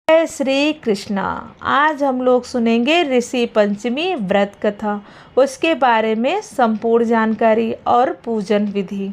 जय श्री कृष्णा। आज हम लोग सुनेंगे ऋषि पंचमी व्रत कथा, उसके बारे में संपूर्ण जानकारी और पूजन विधि।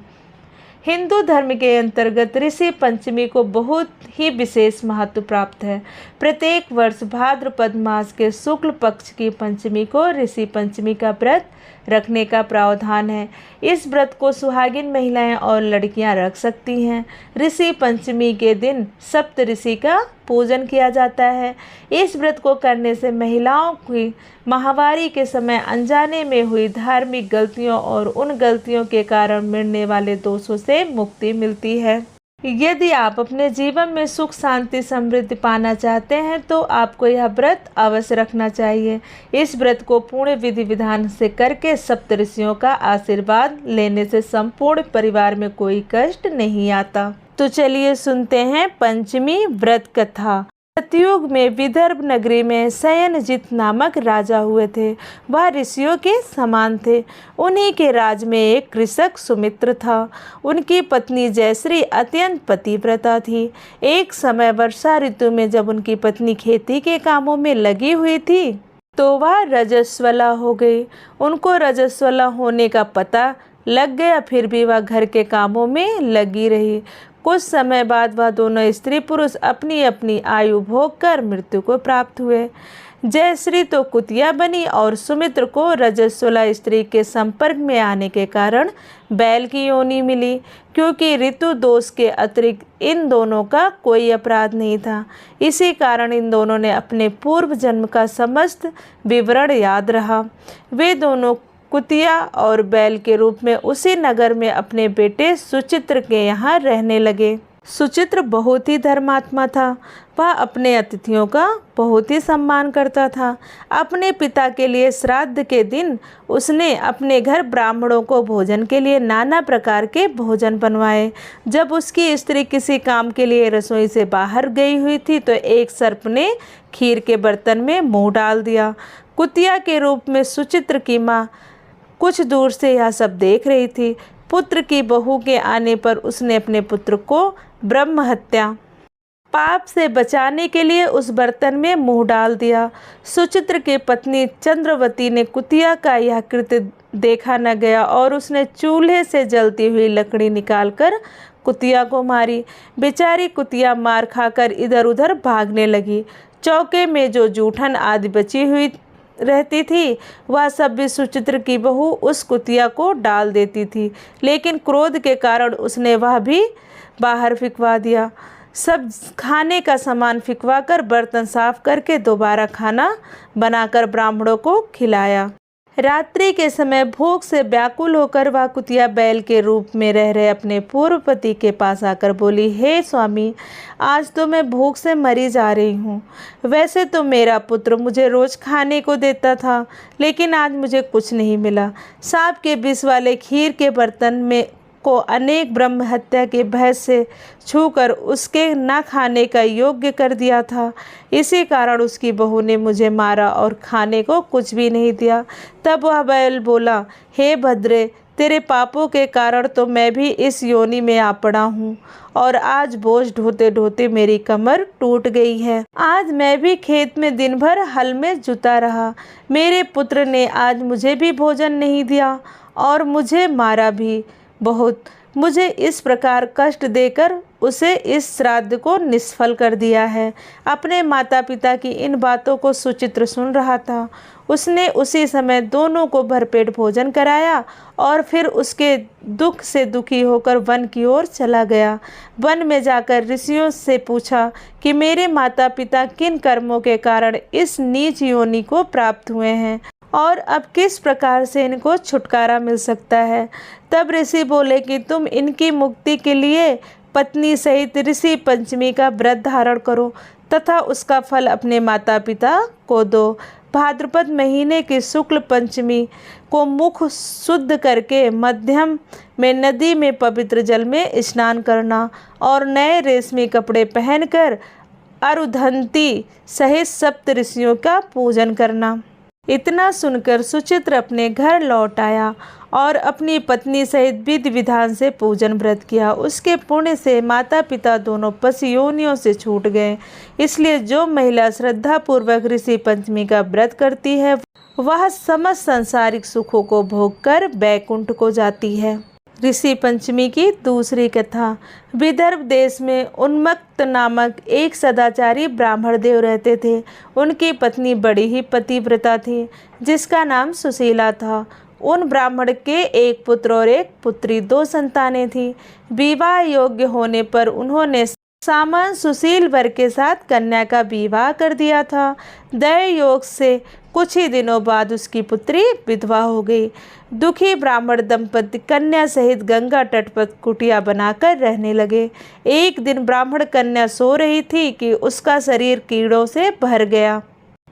हिंदू धर्म के अंतर्गत ऋषि पंचमी को बहुत ही विशेष महत्व प्राप्त है। प्रत्येक वर्ष भाद्रपद मास के शुक्ल पक्ष की पंचमी को ऋषि पंचमी का व्रत रखने का प्रावधान है। इस व्रत को सुहागिन महिलाएं और लड़कियां रख सकती हैं। ऋषि पंचमी के दिन सप्त ऋषि का पूजन किया जाता है। इस व्रत को करने से महिलाओं की माहवारी के समय अनजाने में हुई धार्मिक गलतियों और उन गलतियों के कारण मिलने वाले दोषों से मुक्ति मिलती है। यदि आप अपने जीवन में सुख शांति समृद्धि पाना चाहते हैं तो आपको यह व्रत अवश्य रखना चाहिए। इस व्रत को पूर्ण विधि विधान से करके सप्तऋषियों का आशीर्वाद लेने से संपूर्ण परिवार में कोई कष्ट नहीं आता। तो चलिए सुनते हैं पंचमी व्रत कथा। सतयुग में विदर्भ नगरी में शयनजित नामक राजा हुए थे। वह ऋषियों के समान थे। उन्हीं के राज में एक कृषक सुमित्र था। उनकी पत्नी जयश्री अत्यंत पतिव्रता थी। एक समय वर्षा ऋतु में जब उनकी पत्नी खेती के कामों में लगी हुई थी तो वह रजस्वला हो गई। उनको रजस्वला होने का पता लग गया, फिर भी वह घर के कामों में लगी रही। कुछ समय बाद वह दोनों स्त्री पुरुष अपनी अपनी आयु भोग कर मृत्यु को प्राप्त हुए। जयश्री तो कुतिया बनी और सुमित्र को रजस्वला स्त्री के संपर्क में आने के कारण बैल की योनि मिली। क्योंकि ऋतु दोष के अतिरिक्त इन दोनों का कोई अपराध नहीं था, इसी कारण इन दोनों ने अपने पूर्व जन्म का समस्त विवरण याद रहा। वे दोनों कुतिया और बैल के रूप में उसी नगर में अपने बेटे सुचित्र के यहाँ रहने लगे। सुचित्र बहुत ही धर्मात्मा था। वह अपने अतिथियों का बहुत ही सम्मान करता था। अपने पिता के लिए श्राद्ध के दिन उसने अपने घर ब्राह्मणों को भोजन के लिए नाना प्रकार के भोजन बनवाए। जब उसकी स्त्री किसी काम के लिए रसोई से बाहर गई हुई थी तो एक सर्प ने खीर के बर्तन में मुँह डाल दिया। कुतिया के रूप में सुचित्र की माँ कुछ दूर से यह सब देख रही थी। पुत्र की बहू के आने पर उसने अपने पुत्र को ब्रह्म हत्या पाप से बचाने के लिए उस बर्तन में मुंह डाल दिया। सुचित्र की पत्नी चंद्रवती ने कुतिया का यह कृत्य देखा न गया और उसने चूल्हे से जलती हुई लकड़ी निकालकर कुतिया को मारी। बेचारी कुतिया मार खाकर इधर उधर भागने लगी। चौके में जो जूठन आदि बची हुई रहती थी वह सब भी सुचित्र की बहू उस कुतिया को डाल देती थी, लेकिन क्रोध के कारण उसने वह भी बाहर फिकवा दिया। सब खाने का सामान फिकवा कर बर्तन साफ करके दोबारा खाना बनाकर ब्राह्मणों को खिलाया। रात्रि के समय भूख से व्याकुल होकर वह कुतिया बैल के रूप में रह रहे अपने पूर्व पति के पास आकर बोली, हे स्वामी, आज तो मैं भूख से मरी जा रही हूँ। वैसे तो मेरा पुत्र मुझे रोज खाने को देता था, लेकिन आज मुझे कुछ नहीं मिला। सांप के विष वाले खीर के बर्तन में को अनेक ब्रह्म हत्या के भय से छूकर उसके न खाने का योग्य कर दिया था। इसी कारण उसकी बहू ने मुझे मारा और खाने को कुछ भी नहीं दिया। तब वह बैल बोला, हे भद्रे, तेरे पापों के कारण तो मैं भी इस योनि में आ पड़ा हूँ और आज बोझ ढोते ढोते मेरी कमर टूट गई है। आज मैं भी खेत में दिन भर हल में जुता रहा। मेरे पुत्र ने आज मुझे भी भोजन नहीं दिया और मुझे मारा भी बहुत। मुझे इस प्रकार कष्ट देकर उसे इस श्राद्ध को निष्फल कर दिया है। अपने माता पिता की इन बातों को सुचित्र सुन रहा था। उसने उसी समय दोनों को भरपेट भोजन कराया और फिर उसके दुख से दुखी होकर वन की ओर चला गया। वन में जाकर ऋषियों से पूछा कि मेरे माता पिता किन कर्मों के कारण इस नीच योनि को प्राप्त हुए हैं और अब किस प्रकार से इनको छुटकारा मिल सकता है। तब ऋषि बोले कि तुम इनकी मुक्ति के लिए पत्नी सहित ऋषि पंचमी का व्रत धारण करो तथा उसका फल अपने माता पिता को दो। भाद्रपद महीने की शुक्ल पंचमी को मुख शुद्ध करके मध्यम में नदी में पवित्र जल में स्नान करना और नए रेशमी कपड़े पहनकर अरुधंती सहित सप्त ऋषियों का पूजन करना। इतना सुनकर सुचित्र अपने घर लौट आया और अपनी पत्नी सहित विधि विधान से पूजन व्रत किया। उसके पुण्य से माता पिता दोनों पशु योनियों से छूट गए। इसलिए जो महिला श्रद्धा पूर्वक ऋषि पंचमी का व्रत करती है वह समस्त सांसारिक सुखों को भोगकर बैकुंठ को जाती है। ऋषि पंचमी की दूसरी कथा। विदर्भ देश में उन्मत्त नामक एक सदाचारी ब्राह्मण देव रहते थे। उनकी पत्नी बड़ी ही पतिव्रता थी जिसका नाम सुशीला था। उन ब्राह्मण के एक पुत्र और एक पुत्री, 2 संतानें थीं। विवाह योग्य होने पर उन्होंने सामंत सुशील वर के साथ कन्या का विवाह कर दिया था। दया योग से कुछ ही दिनों बाद उसकी पुत्री विधवा हो गई। दुखी ब्राह्मण दंपति कन्या सहित गंगा तट पर कुटिया बनाकर रहने लगे। एक दिन ब्राह्मण कन्या सो रही थी कि उसका शरीर कीड़ों से भर गया।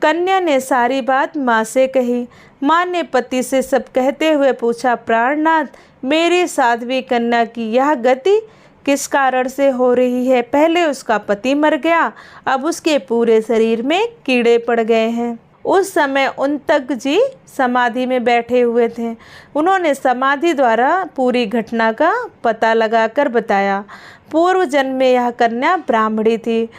कन्या ने सारी बात माँ से कही। माँ ने पति से सब कहते हुए पूछा, प्राणनाथ, मेरी साध्वी कन्या की यह गति किस कारण से हो रही है? पहले उसका पति मर गया, अब उसके पूरे शरीर में कीड़े पड़ गए हैं। उस समय उनतक जी समाधि में बैठे हुए थे। उन्होंने समाधि द्वारा पूरी घटना का पता लगाकर बताया। पूर्व जन्म में यह कन्या ब्राह्मणी थी।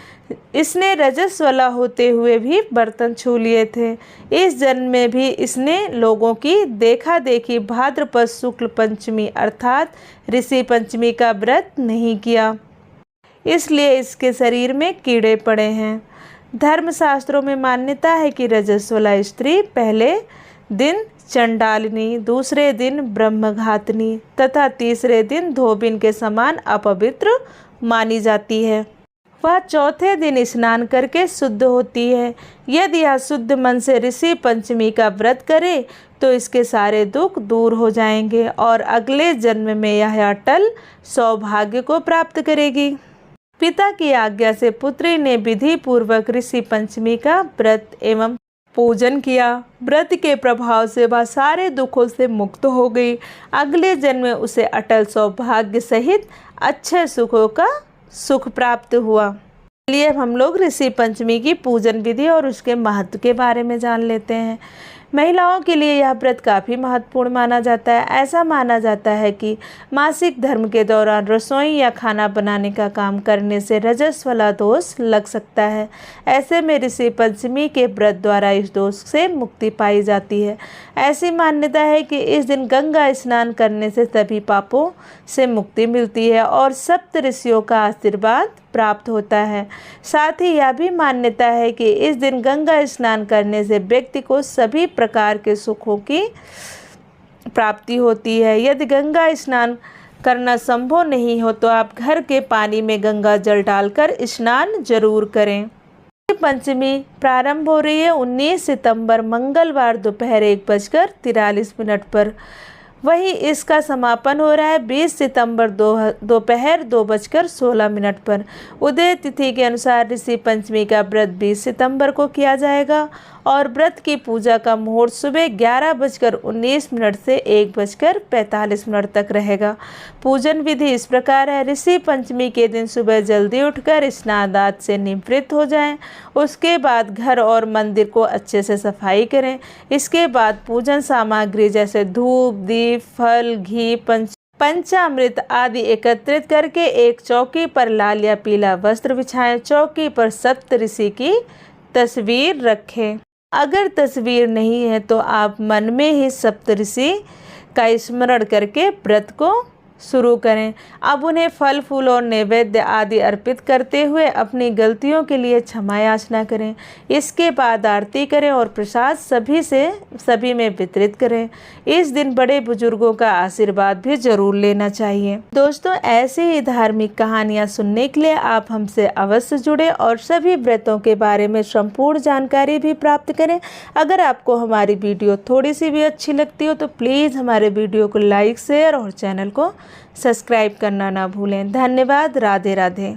इसने रजस्वला होते हुए भी बर्तन छू लिए थे। इस जन्म में भी इसने लोगों की देखा देखी भाद्रपद शुक्ल पंचमी अर्थात ऋषि पंचमी का व्रत नहीं किया, इसलिए इसके शरीर में कीड़े पड़े हैं। धर्मशास्त्रों में मान्यता है कि रजस्वला स्त्री पहले दिन चंडालिनी, दूसरे दिन ब्रह्मघातनी तथा तीसरे दिन धोबिन के समान अपवित्र मानी जाती है। वह चौथे दिन स्नान करके शुद्ध होती है। यदि यह शुद्ध मन से ऋषि पंचमी का व्रत करे तो इसके सारे दुख दूर हो जाएंगे और अगले जन्म में यह अटल सौभाग्य को प्राप्त करेगी। पिता की आज्ञा से पुत्री ने विधि पूर्वक ऋषि पंचमी का व्रत एवं पूजन किया। व्रत के प्रभाव से वह सारे दुखों से मुक्त हो गई। अगले जन्म में उसे अटल सौभाग्य सहित अच्छे सुखों का सुख प्राप्त हुआ। चलिए अब हम लोग ऋषि पंचमी की पूजन विधि और उसके महत्व के बारे में जान लेते हैं। महिलाओं के लिए यह व्रत काफ़ी महत्वपूर्ण माना जाता है। ऐसा माना जाता है कि मासिक धर्म के दौरान रसोई या खाना बनाने का काम करने से रजस्वला दोष लग सकता है। ऐसे में ऋषि पंचमी के व्रत द्वारा इस दोष से मुक्ति पाई जाती है। ऐसी मान्यता है कि इस दिन गंगा स्नान करने से सभी पापों से मुक्ति मिलती है और सप्त ऋषियों का आशीर्वाद प्राप्त होता है। साथ ही यह भी मान्यता है कि इस दिन गंगा स्नान करने से व्यक्ति को सभी प्रकार के सुखों की प्राप्ति होती है। यदि गंगा स्नान करना संभव नहीं हो तो आप घर के पानी में गंगा जल डालकर स्नान जरूर करें। पंचमी प्रारंभ हो रही है 19 सितंबर मंगलवार दोपहर 1:43 पर। वहीं इसका समापन हो रहा है 20 सितंबर दोपहर 2:16 पर। उदय तिथि के अनुसार ऋषि पंचमी का व्रत 20 सितंबर को किया जाएगा और व्रत की पूजा का मुहूर्त सुबह 11:19 से 1:45 तक रहेगा। पूजन विधि इस प्रकार है। ऋषि पंचमी के दिन सुबह जल्दी उठकर स्नान आदि से निवृत्त हो जाएं। उसके बाद घर और मंदिर को अच्छे से सफाई करें। इसके बाद पूजन सामग्री जैसे धूप, दीप, फल, घी, पंचामृत आदि एकत्रित करके एक चौकी पर लाल या पीला वस्त्र बिछाएं। चौकी पर सप्त ऋषि की तस्वीर रखें। अगर तस्वीर नहीं है तो आप मन में ही सप्तऋषि का स्मरण करके व्रत को शुरू करें। अब उन्हें फल फूल और नैवेद्य आदि अर्पित करते हुए अपनी गलतियों के लिए क्षमा याचना करें। इसके बाद आरती करें और प्रसाद सभी में वितरित करें। इस दिन बड़े बुजुर्गों का आशीर्वाद भी जरूर लेना चाहिए। दोस्तों, ऐसे ही धार्मिक कहानियाँ सुनने के लिए आप हमसे अवश्य जुड़े और सभी व्रतों के बारे में संपूर्ण जानकारी भी प्राप्त करें। अगर आपको हमारी वीडियो थोड़ी सी भी अच्छी लगती हो तो प्लीज़ हमारे वीडियो को लाइक, शेयर और चैनल को सब्सक्राइब करना ना भूलें। धन्यवाद। राधे राधे।